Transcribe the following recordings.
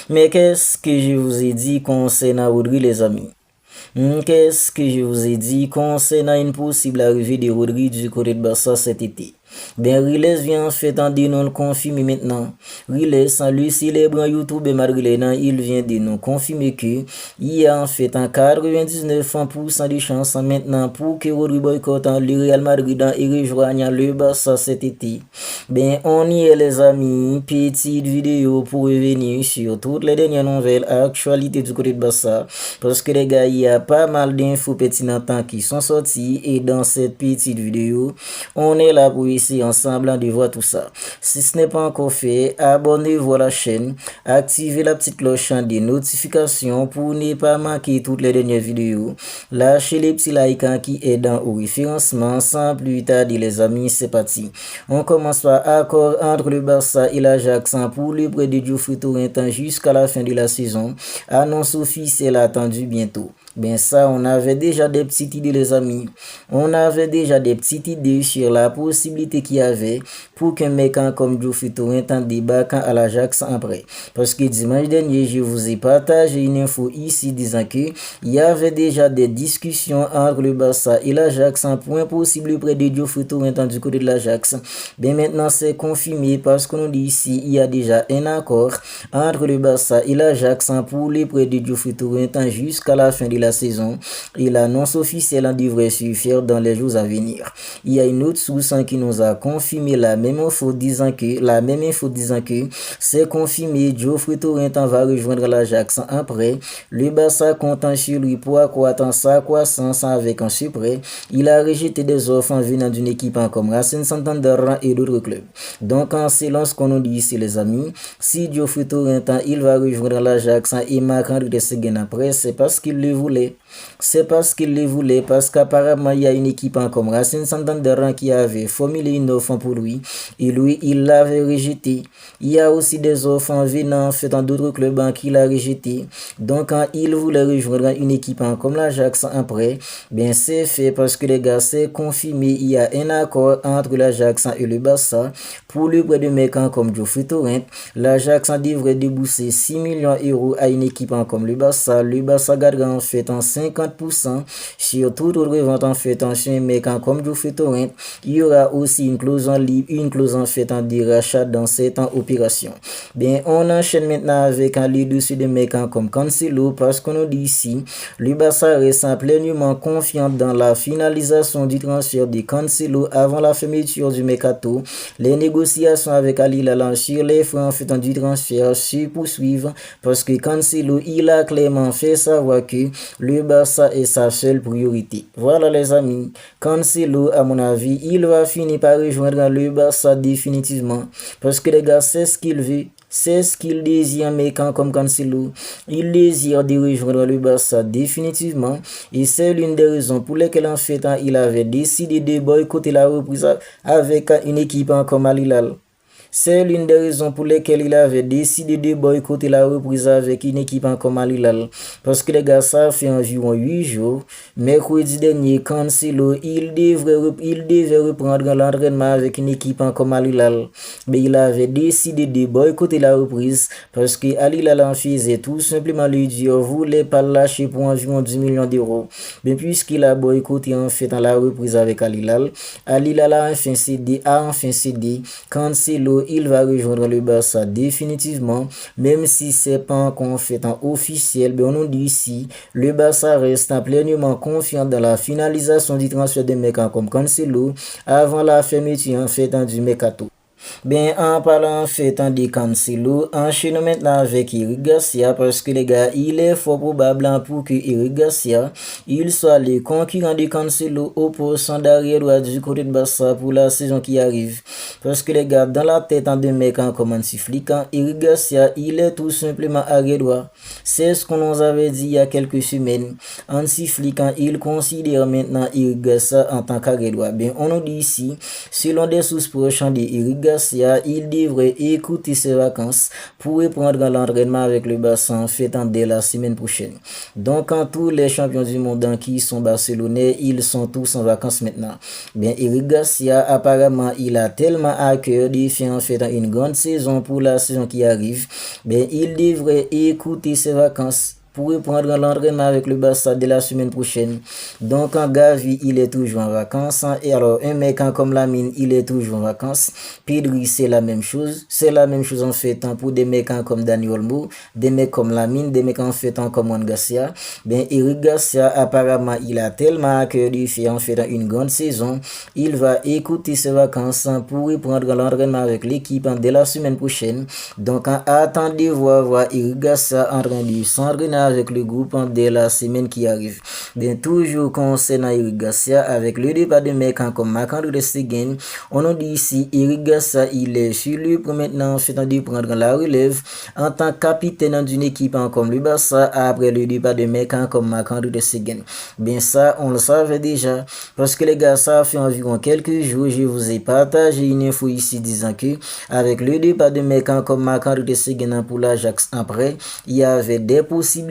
Mais qu'est-ce que je vous ai dit concernant Rodri, les amis? Qu'est-ce que je vous ai dit concernant une possible arrivée de Rodri du côté de Barça cet été? Ben, Riles vient en fait en nous le confirmer maintenant. Riles, en lui célébrant YouTube et malgré il vient de nous confirmer que il y a en fait en 99% de chances maintenant pour que Rodri boycotte le Real Madrid et rejoigne le Barça cet été. Ben, on y est les amis, petite vidéo pour revenir sur toutes les dernières nouvelles actualités du côté de Barça. Parce que les gars, il y a pas mal d'infos pertinentes qui sont sorties et dans cette petite vidéo, on est là pour essayer ensemble de voir tout ça. Si ce n'est pas encore fait, abonnez-vous à la chaîne, activez la petite cloche des notifications pour ne pas manquer toutes les dernières vidéos. Lâchez les petits likes qui aident au référencement. Sans plus tarder les amis, c'est parti. On commence par accord entre le Barça et l'Ajax pour le prêt de Geoffrey Torrent jusqu'à la fin de la saison. Annonce officielle attendue bientôt. Ben ça, on avait déjà des petites idées les amis. On avait déjà des petites idées sur la possibilité qu'il y avait pour qu'un mec comme Geoffrey Torrent débarque à l'Ajax après. Parce que dimanche dernier, je vous ai partagé une info ici disant que il y avait déjà des discussions entre le Barça et l'Ajax pour un possible prêt de Geoffrey Torrent du côté de l'Ajax. Ben maintenant, c'est confirmé parce qu'on nous dit ici, il y a déjà un accord entre le Barça et l'Ajax pour le prêt de Geoffrey Torrent jusqu'à la fin de la saison et l'annonce officielle en devrait suffire dans les jours à venir. Il y a une autre source qui nous a confirmé la même info disant que c'est confirmé Geoffrey Torrent va rejoindre l'Ajax après. Le Barça comptant sur lui pour accroître sa croissance avec un surprêt. Il a rejeté des offres en venant d'une équipe comme Racing Santander et d'autres clubs. Donc en selon ce qu'on nous dit ici les amis, si Geoffrey Torrent il va rejoindre l'Ajax et Marc-André Ter Stegen après, c'est parce qu'il le voulait. C'est parce qu'il le voulait, parce qu'apparemment il y a une équipe comme Racing Santander qui avait formulé une offre pour lui et lui il l'avait rejeté. Il y a aussi des offres en venant dans d'autres clubs qu'il a rejeté. Donc quand il voulait rejoindre une équipe comme l'Ajax après, bien c'est fait parce que les gars c'est confirmé, il y a un accord entre l'Ajax et le Barça pour le prêt de mecs comme Geoffrey Torrent. L'Ajax devrait débourser 6 millions d'euros à une équipe comme le Barça. Le Barça gardera en fait en 50% sur toute autre vente en fait en chien mec comme Geoffrey Torrent. Il y aura aussi une clause en libre, une clause en fait en rachat dans cette opération. Bien, on enchaîne maintenant avec un lit dessus de mecs comme Cancelo parce qu'on nous dit ici, le Barça reste pleinement confiant dans la finalisation du transfert de Cancelo avant la fermeture du mercato. Les négociations avec Al Hilal sur les frais en fait du transfert se poursuivent parce que Cancelo il a clairement fait savoir que le Barça est sa seule priorité. Voilà les amis, Cancelo à mon avis il va finir par rejoindre le Barça définitivement parce que les gars c'est ce qu'il veut. C'est ce qu'il désire, mais comme Cancelo, il désire de rejoindre le Barça définitivement. Et c'est l'une des raisons pour lesquelles en fait il avait décidé de boycotter la reprise avec une équipe comme Al Hilal. C'est l'une des raisons pour lesquelles il avait décidé de boycotter la reprise avec une équipe comme Al Hilal. Parce que les gars, ça fait environ 8 jours. Mercredi dernier, Cancelo, il devait reprendre l'entraînement avec une équipe comme Al Hilal. Mais il avait décidé de boycotter la reprise parce que Al Hilal en faisait tout simplement lui dire voulait pas lâcher pour environ 10 millions d'euros. Mais puisqu'il a boycotté en fait la reprise avec Al Hilal a enfin cédé. Cancelo il va rejoindre le Barça définitivement, même si c'est pas encore fait en officiel. Mais on nous dit ici, le Barça reste pleinement confiant dans la finalisation du transfert de mecs comme Cancelo avant la fermeture en fait du mercato. Ben, en parlant en fait de Cancelo, enchaînons maintenant avec Eric Garcia parce que les gars, il est fort probable pour que Eric Garcia, il soit le concurrent de Cancelo au poste d'arrière droit du côté de Barça pour la saison qui arrive. Parce que les gars, dans la tête de mec comme Hansi Flick, Eric Garcia, il est tout simplement arrière droit. C'est ce qu'on nous avait dit il y a quelques semaines. Hansi Flick, il considère maintenant Eric Garcia en tant qu'arrière droit. Ben, on nous dit ici, selon des sources proches de Eric Garcia, Garcia, il devrait écouter ses vacances pour reprendre l'entraînement avec le Barça en fêtant dès la semaine prochaine. Donc, quand tous les champions du monde qui sont barcelonais, ils sont tous en vacances maintenant. Bien, Eric Garcia, apparemment, il a tellement à cœur de faire en fait une grande saison pour la saison qui arrive. Bien, il devrait écouter ses vacances pour reprendre l'entraînement avec le Barça de la semaine prochaine. Donc, en Gavi, il est toujours en vacances. Et alors, un mec comme Lamine, il est toujours en vacances. Pedri, c'est la même chose. C'est la même chose en fait pour des mecs comme Dani Olmo, des mecs comme Lamine, des mecs en fait comme Juan Garcia. Bien, Eric Garcia, apparemment, il a tellement à cœur de faire en fait une grande saison. Il va écouter ses vacances pour reprendre l'entraînement avec l'équipe de la semaine prochaine. Donc, attendez voir Eric Garcia en train de s'entraîner avec le groupe de la semaine qui arrive. Bien, toujours concernant Eric Garcia, avec le départ de mecs comme Marc-André Ter Stegen, on nous dit ici, Eric Garcia, il est sur lui pour maintenant de prendre la relève en tant que capitaine d'une équipe comme le Barça après le départ de mecs comme Marc-André Ter Stegen. Bien, ça, on le savait déjà, parce que les gars, ça fait environ quelques jours, je vous ai partagé une info ici disant que avec le départ de mecs comme Marc-André Ter Stegen pour l'Ajax après, il y avait des possibilités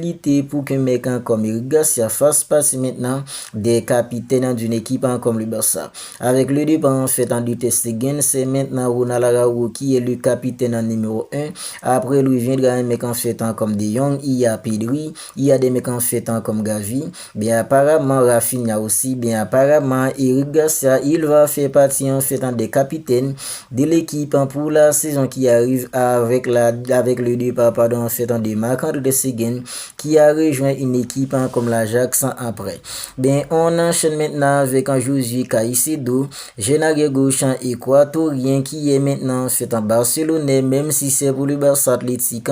pour qu'un mec comme Eric Garcia fasse partie maintenant des capitaines d'une équipe comme le Barça. Avec le départ en fait de Ter Stegen, c'est maintenant Ronald Araujo qui est le capitaine numéro 1. Après lui viendra un mec en fait comme De Jong, il y a Pedri, il y a des mecs en fait comme Gavi. Bien apparemment Rafinha aussi, bien apparemment Eric Garcia, il va faire partie en fait des capitaines de l'équipe pour la saison qui arrive avec le départ en fait de Marc-André Ter Stegen qui a rejoint une équipe comme l'Ajax après. Bien, on enchaîne maintenant avec un Josué Caicedo, jeune arrière gauche équatorien qui est maintenant fait en Barcelone, même si c'est pour le Barça Athlétique.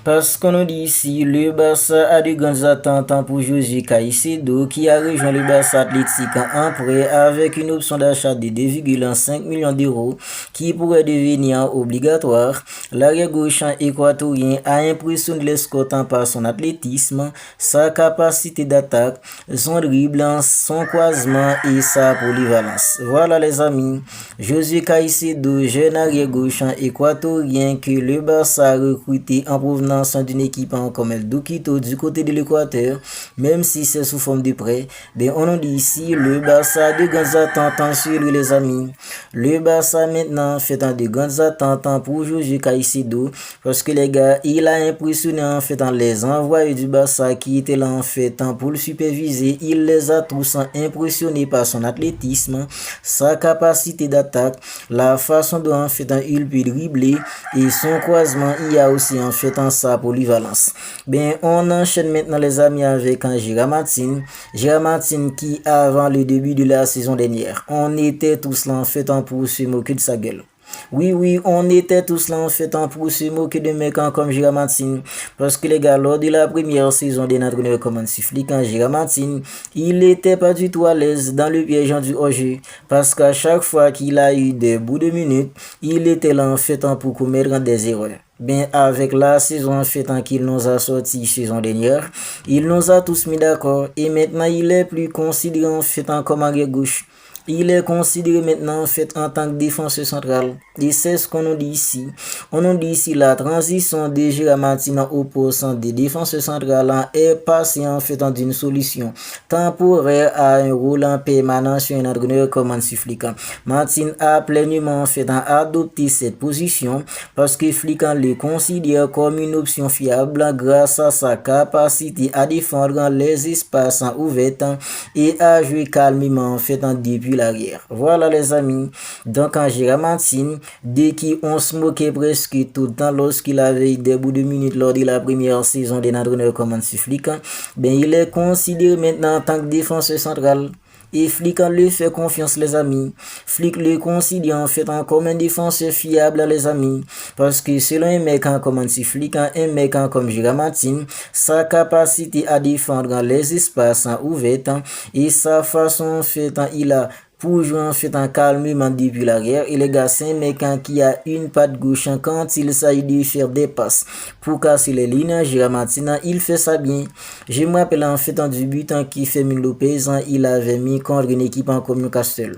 Parce qu'on nous dit ici, le Barça a de grandes attentes pour Josué Caicedo qui a rejoint le Barça Athlétique en prêt avec une option d'achat de 2,5 millions d'euros qui pourrait devenir obligatoire. L'arrière gauche équatorien a impressionné les scouts par son athlétisme, sa capacité d'attaque, son dribble, son croisement et sa polyvalence. Voilà les amis, Josué Caicedo, jeune arrière gauche équatorien que le Barça a recruté en provenance d'une équipe comme El Duquito du côté de l'Équateur, même si c'est sous forme de prêt. Ben on nous dit ici, le Barça a de grandes attentes sur lui les amis. Le Barça maintenant fait de grandes attentes pour Josué Caicedo parce que les gars, il a impressionné en fait les envoyés du Barça qui étaient là en fait pour le superviser. Il les a tous impressionnés par son athlétisme, sa capacité d'attaque, la façon dont en fait il peut dribbler et son croisement. Il y a aussi en fait sa polyvalence. Bien, on enchaîne maintenant les amis avec Gérard Martin. Gérard Martin qui avant le début de la saison dernière, on était tous là en fait pour se moquer de sa gueule. Oui, on était tous là en fait pour se moquer de mecs comme Gérard Martin. Parce que les gars, lors de la première saison des entraîneurs comme Hansi Flick, Gérard Martin, il n'était pas du tout à l'aise dans le piège du hors-jeu. Parce qu'à chaque fois qu'il a eu des bouts de minutes, il était là en fait pour commettre des erreurs. Bien, avec la saison en fait qu'il nous a sorti saison dernière, il nous a tous mis d'accord et maintenant il est plus considéré en fait comme arrière gauche. Il est considéré maintenant en fait en tant que défenseur central. Et c'est ce qu'on nous dit ici. On nous dit ici la transition de Gérard Martin au poste de défenseur central est passée en fait d'une solution temporaire à un rôle en permanent sur un entraîneur comme Hansi Flick. Martin a pleinement en fait adopté cette position parce que Flick le considère comme une option fiable grâce à sa capacité à défendre les espaces ouverts et à jouer calmement en fait depuis l'arrière. Voilà les amis. Donc Gérard Martin, dès qu'on se moquait presque tout le temps lorsqu'il avait des bouts de minutes lors de la première saison des entraîneurs comme Hansi Flick, ben il est considéré maintenant en tant que défenseur central. Et Flick lui fait confiance les amis. Flick le considère en fait comme un défenseur fiable les amis. Parce que selon un mec comme Hansi Flick, un mec comme Gérard Martin, sa capacité à défendre les espaces ouverts et sa façon en fait il a pour jouer en fait calmement depuis l'arrière. Et les gars, c'est un mec qui a une patte gauche quand il s'agit de faire des passes pour casser les lignes. Gérard Martin, il fait ça bien. Je me rappelle en fait du but qui fait Lopez, il avait mis contre une équipe comme Newcastle.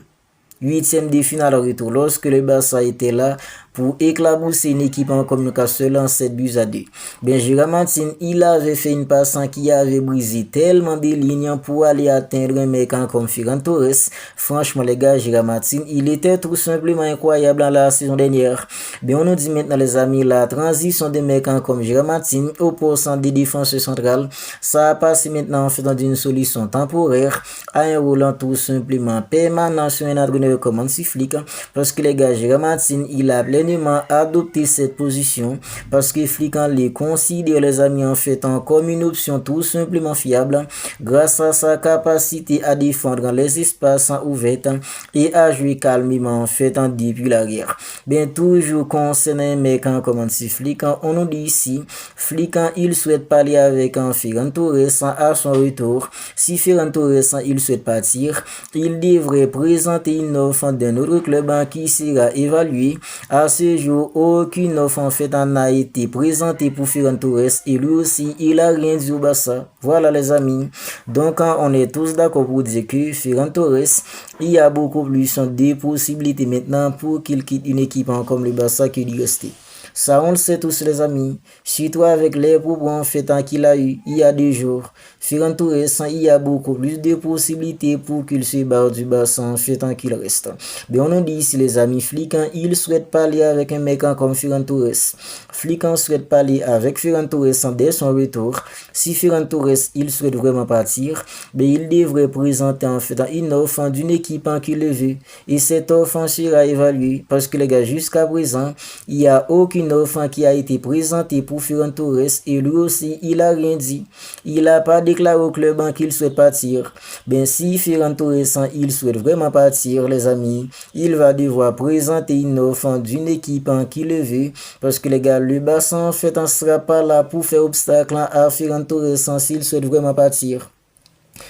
huitième de finale retour lorsque le Barça était là pour éclabousser une équipe en communication en 7 buts à 2. Ben, Gérard Martin, il avait fait une passe qui avait brisé tellement de lignes pour aller atteindre un mec comme Ferran Torres. Franchement, les gars, Gérard Martin, il était tout simplement incroyable dans la saison dernière. Ben, on nous dit maintenant, les amis, la transition de mecs comme Gérard Martin au poste des défenseurs centrales, ça a passé maintenant en faisant d'une solution temporaire à un rôle tout simplement permanent sur un entraîneur comme Hansi Flick, parce que les gars, Gérard Martin, il a pleinement adopté cette position parce que Flick les considère, les amis, en fait comme une option tout simplement fiable grâce à sa capacité à défendre les espaces ouverts et à jouer calmement en fait depuis l'arrière. Bien, toujours concernant un mec comme Hansi Flick, on nous dit ici, Flick il souhaite parler avec Ferran Torres à son retour. Si Ferran Torres il souhaite partir, il devrait présenter une offre d'un autre club qui sera évalué. À ce jour, aucune offre en fait n'a été présentée pour Ferran Torres et lui aussi, il a rien dit au Barça. Voilà les amis. Donc, on est tous d'accord pour dire que Ferran Torres, il y a beaucoup plus de possibilités maintenant pour qu'il quitte une équipe comme le Barça que d'y rester. Ça, on le sait tous les amis. Surtout avec les problèmes en fait qu'il a eu il y a 2 jours. Ferran Torres, il y a beaucoup plus de possibilités pour qu'il se barre du Barça en fait qu'il reste. Mais on nous dit ici les amis, Flick, il souhaite parler avec un mec comme Ferran Torres. Flick souhaite parler avec Ferran Torres dès son retour. Si Ferran Torres, il souhaite vraiment partir, mais il devrait présenter en fait une offre d'une équipe qui le veut. Et cette offre sera évaluée parce que les gars, jusqu'à présent, il n'y a aucune offre qui a été présentée pour Ferran Torres et lui aussi, il a rien dit. Il n'a pas déclaré au club qu'il souhaite partir. Ben, si Ferran Torres, il souhaite vraiment partir, les amis, il va devoir présenter une offre d'une équipe qui le veut parce que les gars, le Barça en fait ne sera pas là pour faire obstacle à Ferran Torres s'il souhaite vraiment partir.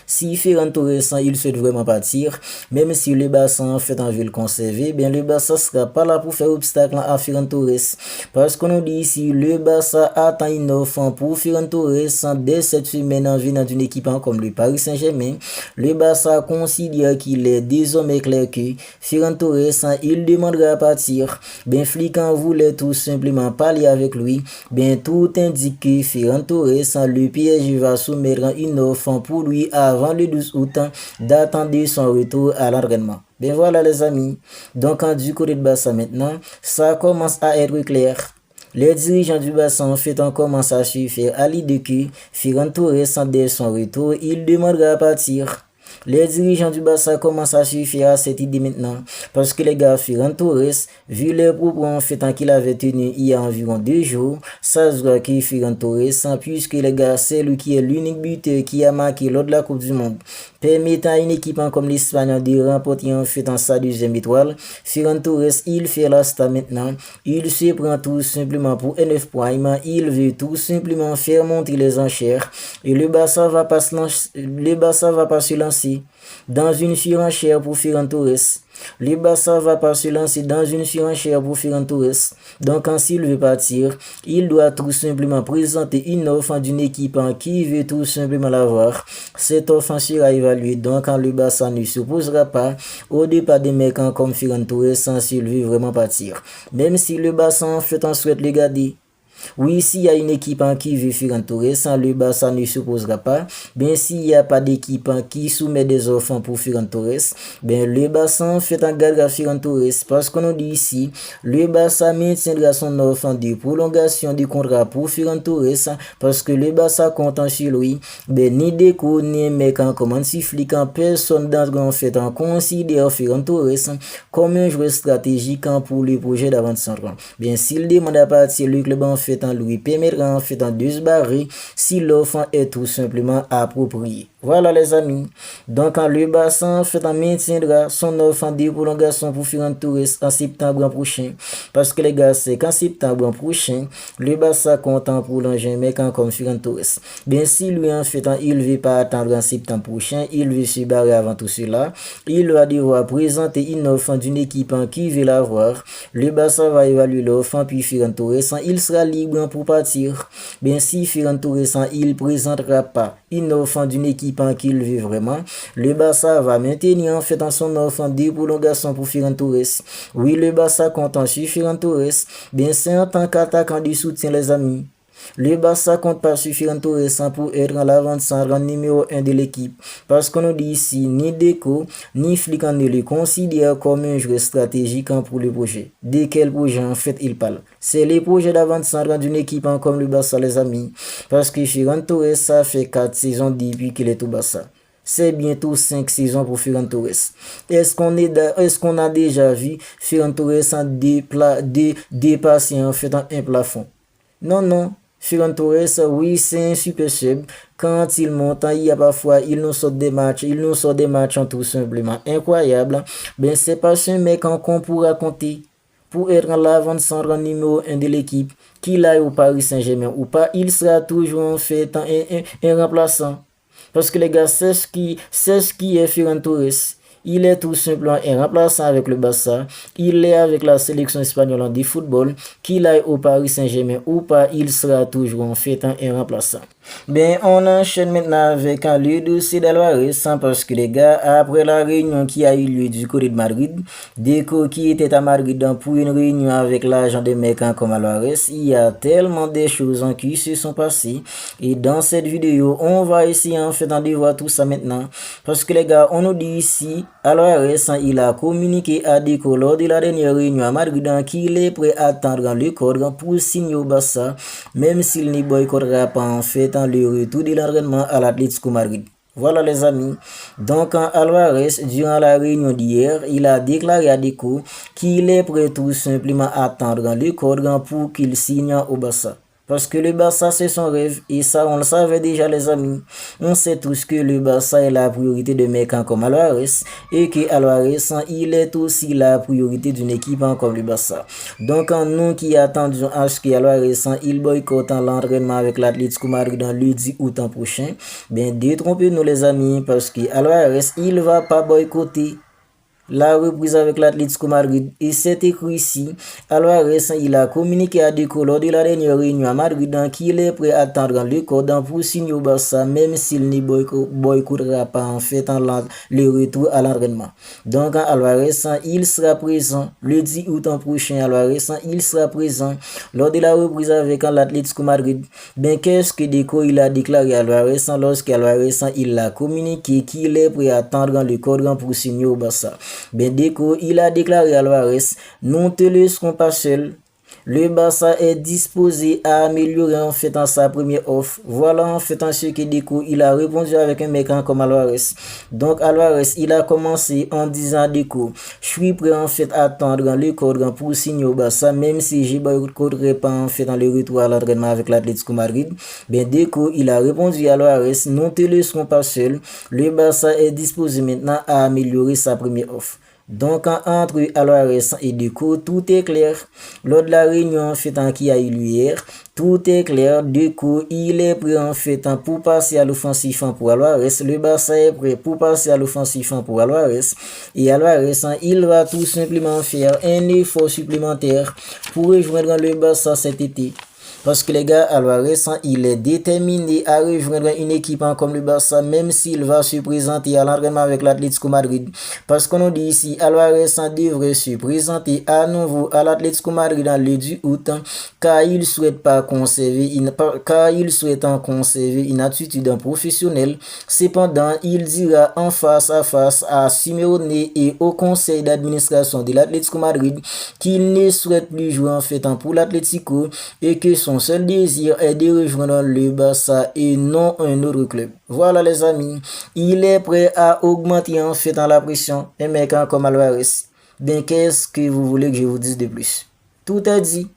Si Ferran Torres il souhaite vraiment partir, même si le Barça en fait veut le conserver, bien le Barça sera pas là pour faire obstacle à Ferran Torres. Parce qu'on nous dit ici, le Barça attend une offre pour Ferran Torres dès cette semaine en venant d'une équipe comme le Paris Saint-Germain. Le Barça considère qu'il est désormais clair que Ferran Torres il demandera à partir. Ben Flick voulait tout simplement parler avec lui. Ben tout indique que Ferran Torres, le PSG va soumettre une offre pour lui avant le 12 août d'attendre son retour à l'entraînement. Ben voilà les amis. Donc du côté de Barça maintenant, ça commence à être clair. Les dirigeants du Barça en fait commencent à se faire à l'idée que Ferran Torres dès son retour, il demandera à partir. Les dirigeants du Barça commencent à se faire à cette idée maintenant. Parce que les gars, Ferran Torres, vu les propos en fait qu'il avait tenu il y a environ 2 jours, ça se voit que Ferran Torres, puisque les gars, c'est lui qui est l'unique buteur qui a marqué lors de la Coupe du Monde, permettant à une équipe comme l'Espagne de remporter en fait sa 2e étoile. Ferran Torres, il fait la star maintenant. Il se prend tout simplement pour NF Prime. Il veut tout simplement faire monter les enchères. Et le Barça va pas se lancer dans une surenchère pour Ferran Torres. Le Barça va pas se lancer dans une surenchère pour Ferran Torres. Donc, s'il veut partir, il doit tout simplement présenter une offre d'une équipe qui veut tout simplement l'avoir. Cette offre sera évaluée. Donc, le Barça ne s'opposera pas au départ des mecs comme Ferran Torres s'il veut vraiment partir. Même si le Barça en fait souhaite le garder. Oui, s'il y a une équipe qui veut Ferran Torres, le Barça ne s'opposera pas. Bien, s'il n'y a pas d'équipe qui soumet des offres pour Ferran Torres, bien, le Barça fait un garde à Ferran Torres. Parce qu'on nous dit ici, le Barça maintiendra son offre de prolongation du contrat pour Ferran Torres parce que le Barça compte sur lui. Ben, ni Deco, ni mec comme Hansi Flick, personne d'entre eux en fait considère Ferran Torres comme un joueur stratégique pour le projet d'avant-centre. Bien, s'il demande à partir, le club en fait lui permettra en fait de se barrer si l'offre est tout simplement appropriée. Voilà les amis. Donc le Barça en fait maintiendra son offre de prolongation pour Ferran Torres en septembre prochain. Parce que les gars, c'est qu'en septembre prochain, le Barça compte en prolonger un mec comme Ferran Torres. Bien si lui en fait il ne veut pas attendre en septembre prochain, il veut se barrer avant tout cela, il va devoir présenter une offre d'une équipe qui veut l'avoir. Le Barça va évaluer l'offre puis Ferran Torres, il sera libre pour partir. Bien si Ferran Torres il présentera pas innocent d'une équipe en qu'il veut vraiment, le Barça va maintenir en fait en son offre des prolongations pour Ferran Torres. Oui, le Barça compte sur Ferran Torres, bien c'est en tant qu'attaquant du soutien les amis. Le Barça compte pas sur Ferran Torres pour être en l'avant-centre numéro 1 de l'équipe. Parce qu'on nous dit ici, ni Deco, ni Flick ne le considèrent comme un joueur stratégique pour le projet. De quel projet en fait il parle? C'est les projets d'avant-centre d'une équipe comme le Barça les amis. Parce que Ferran Torres, ça fait 4 saisons depuis qu'il est au Barça. C'est bientôt 5 saisons pour Ferran Torres. Est-ce qu'on a déjà vu Ferran Torres en dépasser en fait un plafond? Non, non. Ferran Torres, oui, c'est un super sub. Quand il monte, il y a parfois, il nous sort des matchs en tout simplement incroyable. Ben, c'est pas ce mec qu'on pourra compter pour être l'avant-centre numéro 1 de l'équipe, qu'il aille au Paris Saint-Germain ou pas, il sera toujours en fait un remplaçant. Parce que les gars, c'est ce qui est Ferran Torres. Il est tout simplement un remplaçant avec le Barça. Il est avec la sélection espagnole de football. Qu'il aille au Paris Saint-Germain ou pas, il sera toujours en fait un remplaçant. Ben, on enchaîne maintenant avec le dossier d'Alvarez, parce que les gars, après la réunion qui a eu lieu du côté de Madrid, Deco qui était à Madrid pour une réunion avec l'agent de mecs comme Alvarez, il y a tellement de choses qui se sont passées. Et dans cette vidéo, on va essayer en fait de voir tout ça maintenant. Parce que les gars, on nous dit ici, Alvarez, il a communiqué à Deco lors de la dernière réunion à Madrid qu'il est prêt à attendre le code pour signer au Barça, même s'il ne boycottera pas en fait le retour de l'entraînement à l'Atlético Madrid. Voilà les amis. Donc Alvarez, durant la réunion d'hier, il a déclaré à Deco qu'il est prêt tout simplement à attendre le code pour qu'il signe au Barça. Parce que le Barça, c'est son rêve. Et ça, on le savait déjà, les amis. On sait tous que le Barça est la priorité de mecs comme Alvarez. Et que Alvarez, il est aussi la priorité d'une équipe comme le Barça. Donc, nous qui attendons à ce que Alvarez, il boycotte l'entraînement avec l'Atlético Madrid dans le 10 août prochain, bien, détrompez-nous, les amis. Parce que Alvarez, il ne va pas boycotter la reprise avec l'Atlético Madrid. Et c'est écrit ici, Alvarez, il a communiqué à Deco lors de la dernière réunion à Madrid qu'il est prêt à attendre le code pour signer au Barça, même s'il ne boycottera pas en fait le retour à l'entraînement. Donc Alvarez, il sera présent le 10 août prochain. Alvarez, il sera présent lors de la reprise avec l'Atlético Madrid. Ben, qu'est-ce que Deco il a déclaré à Alvarez lorsqu'Alvarez il a communiqué qu'il est prêt à attendre le code pour signer au Barça? Ben, Deco, il a déclaré à Alvarez, nous ne te laisserons pas seul. Le Barça est disposé à améliorer en fait sa première offre. Voilà en fait ce que Deco il a répondu avec un mec comme Alvarez. Donc Alvarez il a commencé en disant à Deco, je suis prêt en fait à attendre le code pour signer au Barça, même si je ne boycotterai pas en fait dans le retour à l'entraînement avec l'Atlético Madrid. Ben, Deco il a répondu à Alvarez, nous ne te laisserons pas seul. Le Barça est disposé maintenant à améliorer sa première offre. Donc, entre Alvarez et Deco, tout est clair. Lors de la réunion en fait qui a eu lieu hier, tout est clair. Deco, il est prêt en fait pour passer à l'offensif pour Alvarez. Le Barça est prêt pour passer à l'offensif pour Alvarez. Et Alvarez, il va tout simplement faire un effort supplémentaire pour rejoindre le Barça cet été. Parce que les gars, Alvarez, il est déterminé à rejoindre une équipe comme le Barça, même s'il va se présenter à l'entraînement avec l'Atlético Madrid. Parce qu'on nous dit ici, Alvarez devrait se présenter à nouveau à l'Atlético Madrid dans le 10 août, car il souhaite conserver une attitude professionnelle. Cependant, il dira en face à face à Simeone et au conseil d'administration de l'Atlético Madrid qu'il ne souhaite plus jouer en fait pour l'Atlético et que son seul désir est de rejoindre le Barça et non un autre club. Voilà les amis, il est prêt à augmenter en fait la pression. Un mec comme Alvarez. Bien, qu'est-ce que vous voulez que je vous dise de plus? Tout est dit.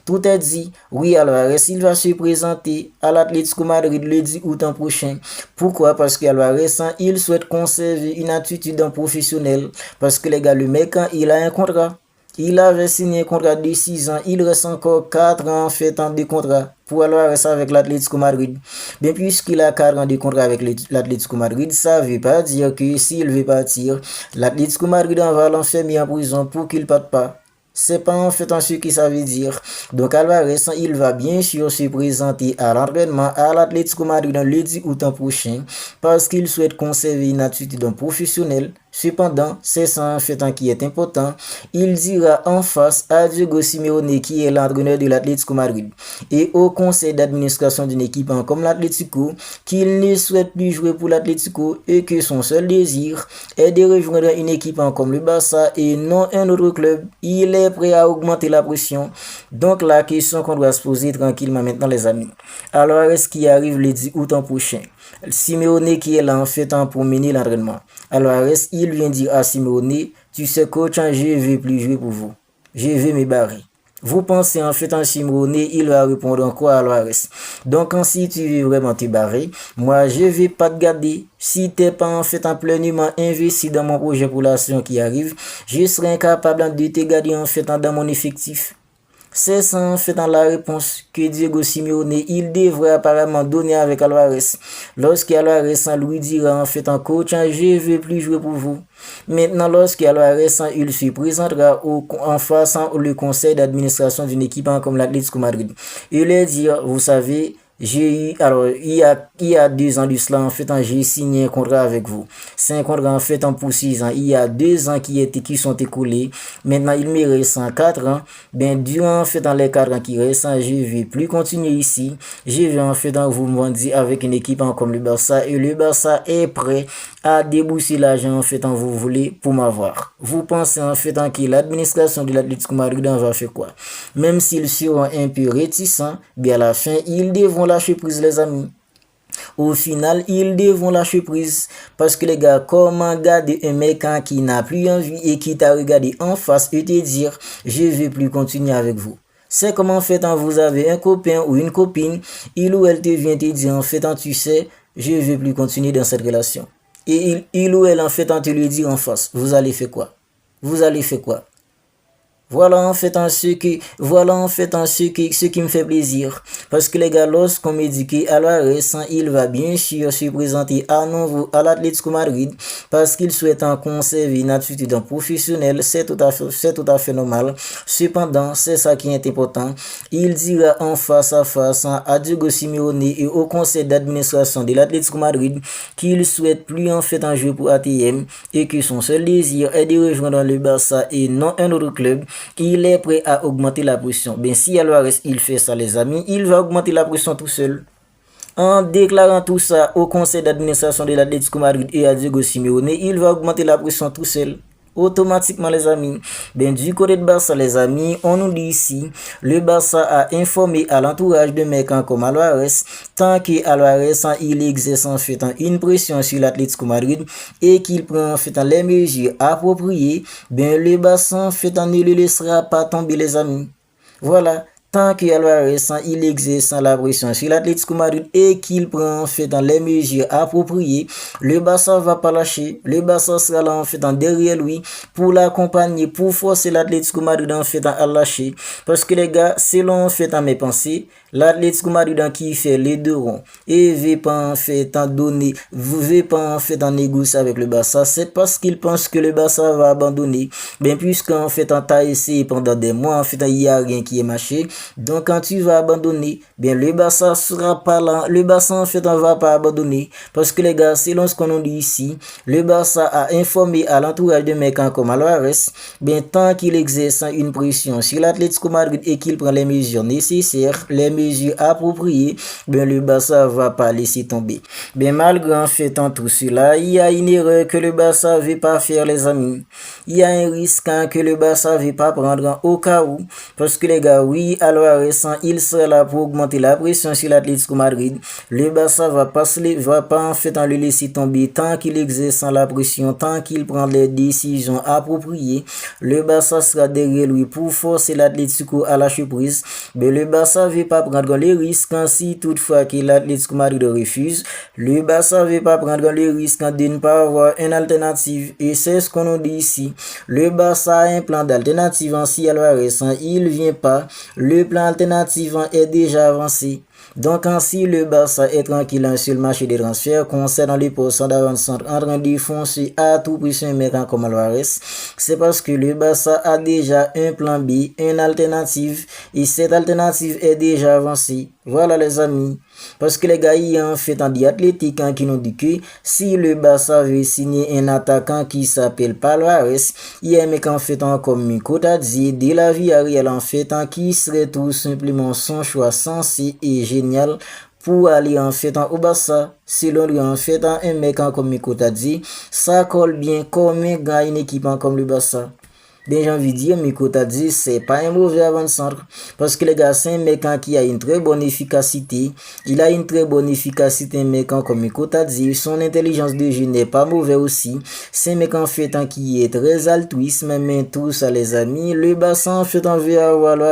Tout est dit. Oui, Alvarez, il va se présenter à l'Atlético Madrid le 10 août prochain. Pourquoi? Parce qu'Alvarez, il souhaite conserver une attitude professionnelle. Parce que les gars, le mec, il a un contrat. Il avait signé un contrat de 6 ans. Il reste encore 4 ans en fait de contrat pour Alvarez avec l'Atlético Madrid. Bien, puisqu'il a 4 ans de contrat avec l'Atlético Madrid, ça ne veut pas dire que s'il veut partir, l'Atlético Madrid va l'enfermer en prison pour qu'il ne parte pas. C'est pas en fait ce que ça veut dire. Donc Alvarez, il va bien sûr se présenter à l'entraînement à l'Atlético Madrid le 10 août prochain parce qu'il souhaite conserver une attitude d'un professionnel. Cependant, c'est ça en fait qui est important. Il dira en face à Diego Simeone qui est l'entraîneur de l'Atlético Madrid et au conseil d'administration d'une équipe comme l'Atlético qu'il ne souhaite plus jouer pour l'Atlético et que son seul désir est de rejoindre une équipe comme le Barça et non un autre club. Il est prêt à augmenter la pression. Donc la question qu'on doit se poser tranquillement maintenant les amis. Alors est-ce qu'il arrive le 10 août prochain? Simeone qui est là en fait pour mener l'entraînement. Alors il vient dire à Simeone, tu sais coach, je ne vais plus jouer pour vous. Je vais me barrer. Vous pensez en fait en Simeone, il va répondre encore à Alvarez. Donc si tu veux vraiment te barrer, moi je vais pas te garder. Si tu n'es pas en fait pleinement investi dans mon projet pour la saison qui arrive, je serai incapable de te garder en fait dans mon effectif. C'est ça en fait la réponse que Diego Simeone il devrait apparemment donner avec Alvarez. Lorsqu'Alvarez lui dira en fait en coach, je ne veux plus jouer pour vous. Maintenant, lorsqu'Alvarez il se présentera en face le conseil d'administration d'une équipe comme l'Atlético Madrid, il leur dire, vous savez, alors il y a 2 ans de cela en fait j'ai signé un contrat avec vous. C'est un contrat en fait pour 6 ans. Il y a 2 ans qui sont écoulés. Maintenant il me reste 4 ans. Ben durant en fait les 4 ans qui restent, je vais plus continuer ici. Je vais en fait vous vendre avec une équipe comme le Barça et le Barça est prêt à débourser l'argent en fait vous voulez pour m'avoir. Vous pensez en fait que l'administration de l'Atlético Madrid va faire quoi? Même s'ils seront un peu réticents, bien à la fin ils devront lâcher prise les amis. Au final, ils devront lâcher prise parce que les gars, comment garder un mec qui n'a plus envie et qui t'a regardé en face et te dire je vais plus continuer avec vous. C'est comme en fait vous avez un copain ou une copine, il ou elle te vient te dire en fait tu sais, je vais plus continuer dans cette relation. Et il ou elle en fait te le dit en face, vous allez faire quoi? Vous allez faire quoi? Voilà en fait ce qui me fait plaisir. Parce que les gars, lorsqu'on me dit qu'Alvarez, il va bien sûr se présenter à nouveau à l'Atlético Madrid parce qu'il souhaite en conserver une attitude professionnelle, c'est tout à fait normal. Cependant, c'est ça qui est important. Il dira en face à face à Diego Simeone et au conseil d'administration de l'Atlético Madrid qu'il souhaite plus en fait en jouer pour ATM et que son seul désir est de rejoindre le Barça et non un autre club. Il est prêt à augmenter la pression. Ben si Alvarez il fait ça les amis, il va augmenter la pression tout seul. En déclarant tout ça au conseil d'administration de l'Atlético Madrid et à Diego Simeone, il va augmenter la pression tout seul. Automatiquement les amis. Ben du côté de Barça les amis, on nous dit ici, le Barça a informé à l'entourage de mecs comme Alvarez, tant que Alvarez il exerce en fait une pression sur l'Atlético Madrid et qu'il prend en fait les mesures appropriées, ben le Barça en fait ne le laissera pas tomber les amis. Voilà. Tant qu'Alvarez il exerce la pression sur l'Atlético Madrid et qu'il prend en fait les mesures appropriées, le Barça va pas lâcher. Le Barça sera là en fait derrière lui pour l'accompagner, pour forcer l'Atlético Madrid en fait à lâcher. Parce que les gars, selon en fait à mes pensées, l'Atlético Madrid qui fait les 2 ronds et veut pas en fait en négocier avec le Barça, c'est parce qu'il pense que le Barça va abandonner. Ben puisqu'en fait on t'a essayé pendant des mois, en fait il y a rien qui est marché. Donc quand tu vas abandonner, bien le Barça sera pas là. Le Barça en fait on va pas abandonner parce que les gars, selon ce qu'on nous dit ici, le Barça a informé à l'entourage de mecs comme Alvarez, bien tant qu'il exerce une pression sur l'Atlético Madrid et qu'il prend les mesures nécessaires, les mesures appropriées, bien le Barça va pas laisser tomber. Bien malgré en fait en tout cela, il y a une erreur que le Barça veut pas faire les amis. Il y a un risque que le Barça veut pas prendre au cas où, parce que les gars, oui, Alvarez, il sera là pour augmenter la pression sur l'Atlético Madrid. Le Barça va pas en fait le laisser tomber tant qu'il exerce la pression, tant qu'il prend les décisions appropriées. Le Barça sera derrière lui pour forcer l'Atlético à lâcher prise. Mais le Barça veut pas prendre les risques si toutefois que l'Atlético Madrid refuse. Le Barça veut pas prendre les risques de ne pas avoir une alternative. Et c'est ce qu'on nous dit ici. Le Barça a un plan d'alternative si Alvarez il vient pas. Le plan alternatif est déjà avancé. Donc ainsi, le Barça est tranquille sur le marché des transferts concernant le poste d'avant-centre en train de foncer à tout prix sur un mec comme Alvarez. C'est parce que le Barça a déjà un plan B, une alternative, et cette alternative est déjà avancée. Voilà les amis. Parce que les gars, il y a en fait un diathlétique qui nous dit que si le Barça veut signer un attaquant qui s'appelle Alvarez, il y a un mec en fait comme Miko t'a dit, de la vie réelle en fait qui serait tout simplement son choix sensé et génial pour aller en fait au Barça. Selon lui en fait un mec comme Miko t'a dit, ça colle bien comme un gars une équipe comme le Barça. Ben, j'ai envie de dire, Miko t'a dit, c'est pas un mauvais avant-centre. Parce que les gars, c'est un mec qui a une très bonne efficacité. Il a une très bonne efficacité, un mec comme Miko t'a dit. Son intelligence de jeu n'est pas mauvais aussi. C'est un mec en fait qui est très altruiste, mais tout ça, les amis. Le bassin en fait en veut avoir le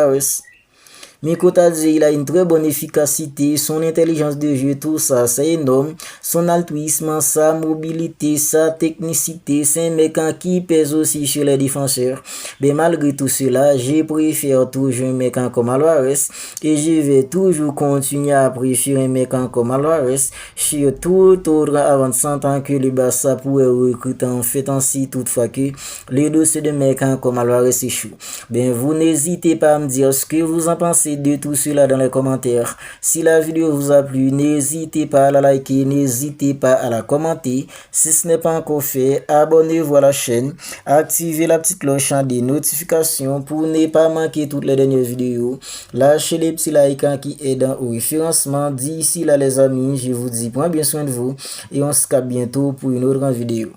Miko t'a dit, il a une très bonne efficacité, son intelligence de jeu, tout ça, c'est énorme. Son altruisme, sa mobilité, sa technicité, c'est un mec qui pèse aussi sur les défenseurs. Mais malgré tout cela, je préfère toujours un mec comme Alvarez et je vais toujours continuer à préférer un mec comme Alvarez sur tout autre avant-centre que le Barça pourrait recruter en fait ainsi toutefois que le dossier de mec comme Alvarez est chaud. Ben, vous n'hésitez pas à me dire ce que vous en pensez de tout cela dans les commentaires. Si la vidéo vous a plu, n'hésitez pas à la liker, n'hésitez pas à la commenter. Si ce n'est pas encore fait, abonnez-vous à la chaîne, activez la petite cloche des notifications pour ne pas manquer toutes les dernières vidéos. Lâchez les petits likes qui aident au référencement. D'ici là les amis, je vous dis prends bien soin de vous et on se capte bientôt pour une autre vidéo.